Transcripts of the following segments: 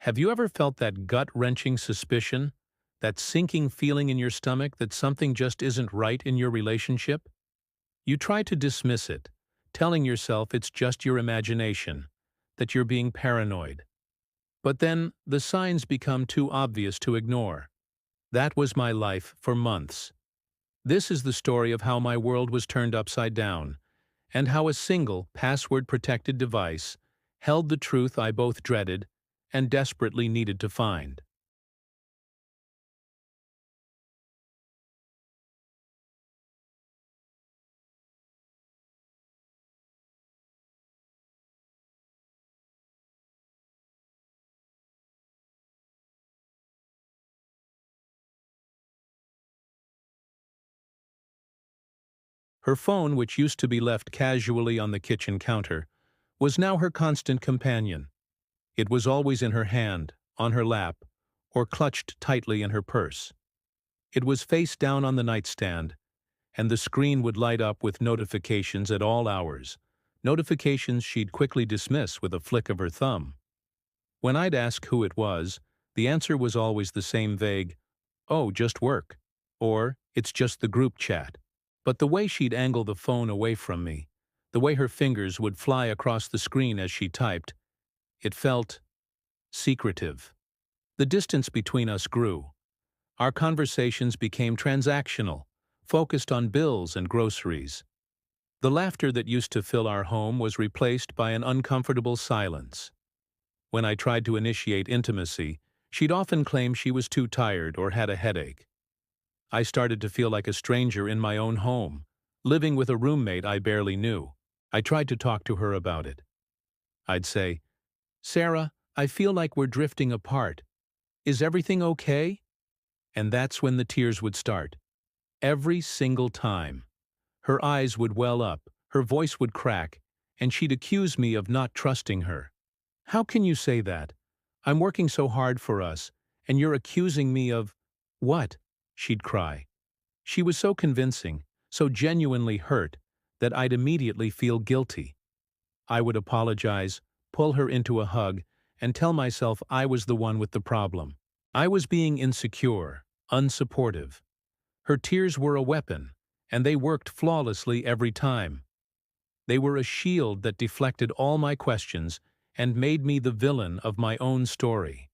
Have you ever felt that gut-wrenching suspicion, that sinking feeling in your stomach that something just isn't right in your relationship? You try to dismiss it, telling yourself it's just your imagination, that you're being paranoid. But then, the signs become too obvious to ignore. That was my life for months. This is the story of how my world was turned upside down, and how a single, password-protected device held the truth I both dreaded and desperately needed to find. Her phone, which used to be left casually on the kitchen counter, was now her constant companion. It was always in her hand, on her lap, or clutched tightly in her purse. It was face down on the nightstand, and the screen would light up with notifications at all hours, notifications she'd quickly dismiss with a flick of her thumb. When I'd ask who it was, the answer was always the same vague, "Oh, just work," or "It's just the group chat." But the way she'd angle the phone away from me, the way her fingers would fly across the screen as she typed, it felt secretive. The distance between us grew. Our conversations became transactional, focused on bills and groceries. The laughter that used to fill our home was replaced by an uncomfortable silence. When I tried to initiate intimacy, she'd often claim she was too tired or had a headache. I started to feel like a stranger in my own home, living with a roommate I barely knew. I tried to talk to her about it. I'd say, "Sarah, I feel like we're drifting apart. Is everything okay?" And that's when the tears would start. Every single time. Her eyes would well up, her voice would crack, and she'd accuse me of not trusting her. "How can you say that? I'm working so hard for us, and you're accusing me of—" "What?" she'd cry. She was so convincing, so genuinely hurt, that I'd immediately feel guilty. I would apologize, pull her into a hug, and tell myself I was the one with the problem. I was being insecure, unsupportive. Her tears were a weapon, and they worked flawlessly every time. They were a shield that deflected all my questions and made me the villain of my own story.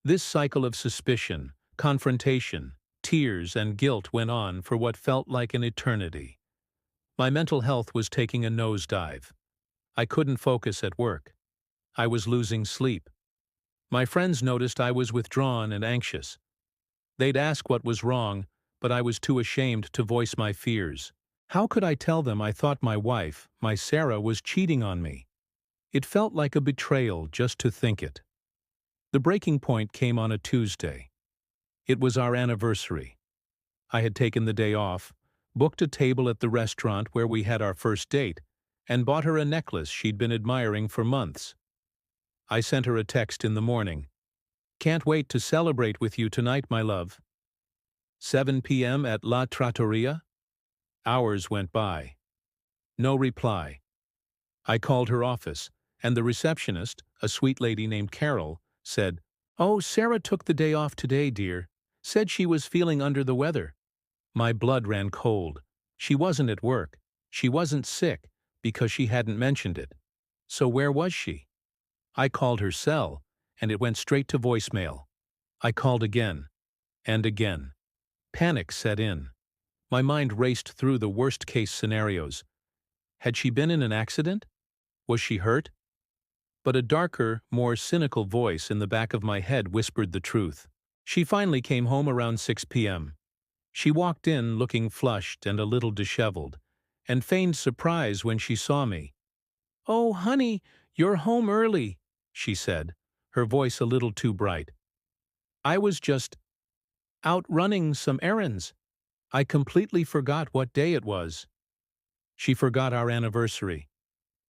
This cycle of suspicion, confrontation, tears, and guilt went on for what felt like an eternity. My mental health was taking a nosedive. I couldn't focus at work. I was losing sleep. My friends noticed I was withdrawn and anxious. They'd ask what was wrong, but I was too ashamed to voice my fears. How could I tell them I thought my wife, my Sarah, was cheating on me? It felt like a betrayal just to think it. The breaking point came on a Tuesday. It was our anniversary. I had taken the day off, booked a table at the restaurant where we had our first date, and bought her a necklace she'd been admiring for months. I sent her a text in the morning. "Can't wait to celebrate with you tonight, my love. 7 p.m. at La Trattoria?" Hours went by. No reply. I called her office, and the receptionist, a sweet lady named Carol, said, "Oh, Sarah took the day off today, dear. Said she was feeling under the weather." My blood ran cold. She wasn't at work. She wasn't sick, because she hadn't mentioned it. So where was she? I called her cell, and it went straight to voicemail. I called again, and again. Panic set in. My mind raced through the worst-case scenarios. Had she been in an accident? Was she hurt? But a darker, more cynical voice in the back of my head whispered the truth. She finally came home around 6 p.m. She walked in looking flushed and a little disheveled, and feigned surprise when she saw me. "Oh, honey, you're home early," she said, her voice a little too bright. "I was just out running some errands. I completely forgot what day it was." She forgot our anniversary.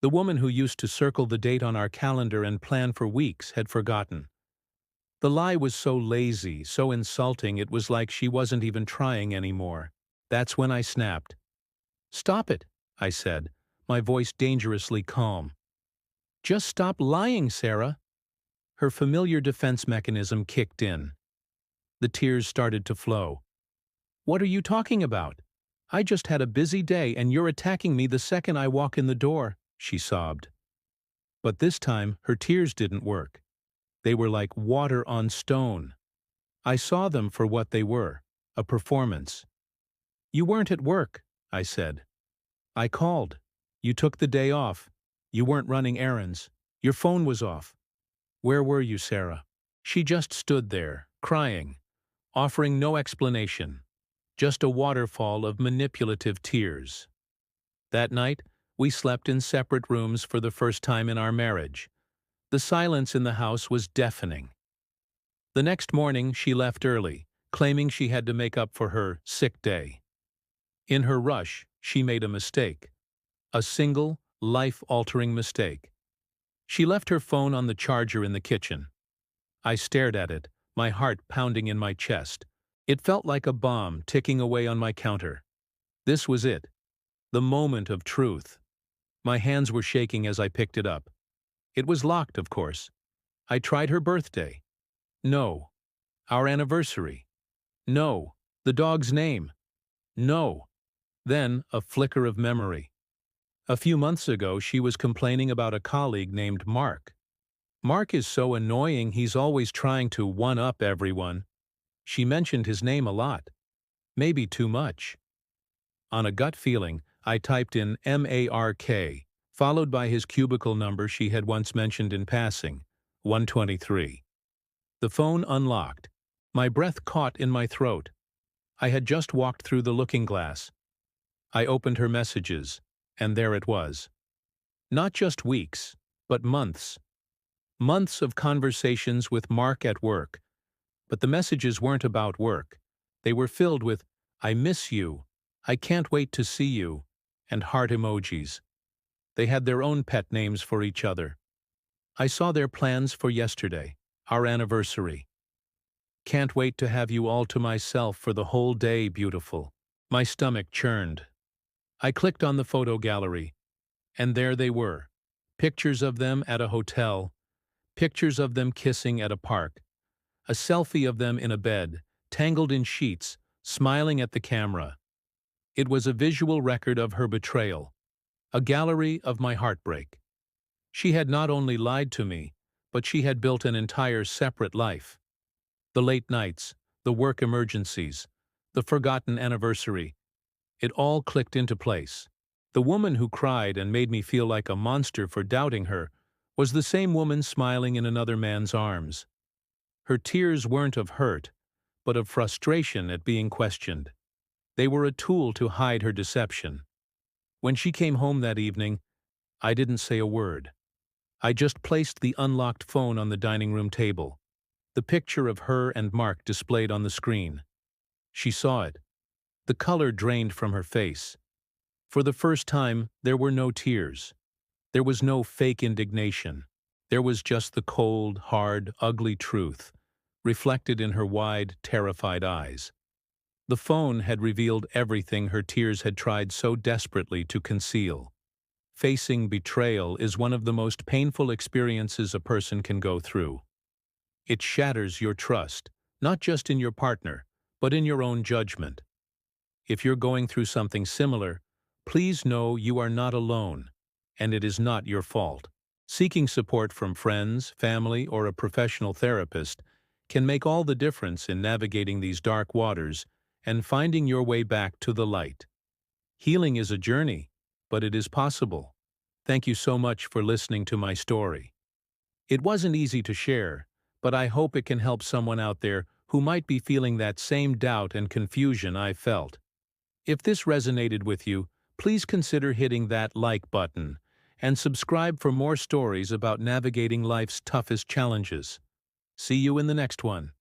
The woman who used to circle the date on our calendar and plan for weeks had forgotten. The lie was so lazy, so insulting, it was like she wasn't even trying anymore. That's when I snapped. "Stop it," I said, my voice dangerously calm. "Just stop lying, Sarah." her familiar defense mechanism kicked in. The tears started to flow. "What are you talking about? I just had a busy day and you're attacking me the second I walk in the door," she sobbed. But this time, her tears didn't work. They were like water on stone. I saw them for what they were, a performance. "You weren't at work," I said. "I called. You took the day off. You weren't running errands. Your phone was off. Where were you, Sarah?" She just stood there, crying, offering no explanation, just a waterfall of manipulative tears. That night, we slept in separate rooms for the first time in our marriage. The silence in the house was deafening. The next morning, she left early, claiming she had to make up for her sick day. In her rush, she made a mistake. A single, life-altering mistake. She left her phone on the charger in the kitchen. I stared at it, my heart pounding in my chest. It felt like a bomb ticking away on my counter. This was it. The moment of truth. My hands were shaking as I picked it up. It was locked, of course. I tried her birthday. No. Our anniversary. No. The dog's name. No. Then, a flicker of memory. A few months ago, she was complaining about a colleague named Mark. "Mark is so annoying, he's always trying to one-up everyone." She mentioned his name a lot. Maybe too much. On a gut feeling, I typed in Mark, followed by his cubicle number she had once mentioned in passing, 123. The phone unlocked. My breath caught in my throat. I had just walked through the looking glass. I opened her messages, and there it was. Not just weeks, but months. Months of conversations with Mark at work. But the messages weren't about work. They were filled with, "I miss you," "I can't wait to see you," and heart emojis. They had their own pet names for each other. I saw their plans for yesterday, our anniversary. "Can't wait to have you all to myself for the whole day, beautiful." My stomach churned. I clicked on the photo gallery, and there they were. Pictures of them at a hotel, pictures of them kissing at a park, a selfie of them in a bed, tangled in sheets, smiling at the camera. It was a visual record of her betrayal, a gallery of my heartbreak. She had not only lied to me, but she had built an entire separate life. The late nights, the work emergencies, the forgotten anniversary, it all clicked into place. The woman who cried and made me feel like a monster for doubting her was the same woman smiling in another man's arms. Her tears weren't of hurt, but of frustration at being questioned. They were a tool to hide her deception. When she came home that evening, I didn't say a word. I just placed the unlocked phone on the dining room table. The picture of her and Mark displayed on the screen. She saw it. The color drained from her face. For the first time, there were no tears. There was no fake indignation. There was just the cold, hard, ugly truth, reflected in her wide, terrified eyes. The phone had revealed everything her tears had tried so desperately to conceal. Facing betrayal is one of the most painful experiences a person can go through. It shatters your trust, not just in your partner, but in your own judgment. If you're going through something similar, please know you are not alone, and it is not your fault. Seeking support from friends, family, or a professional therapist can make all the difference in navigating these dark waters and finding your way back to the light. Healing is a journey, but it is possible. Thank you so much for listening to my story. It wasn't easy to share, but I hope it can help someone out there who might be feeling that same doubt and confusion I felt. If this resonated with you, please consider hitting that like button and subscribe for more stories about navigating life's toughest challenges. See you in the next one.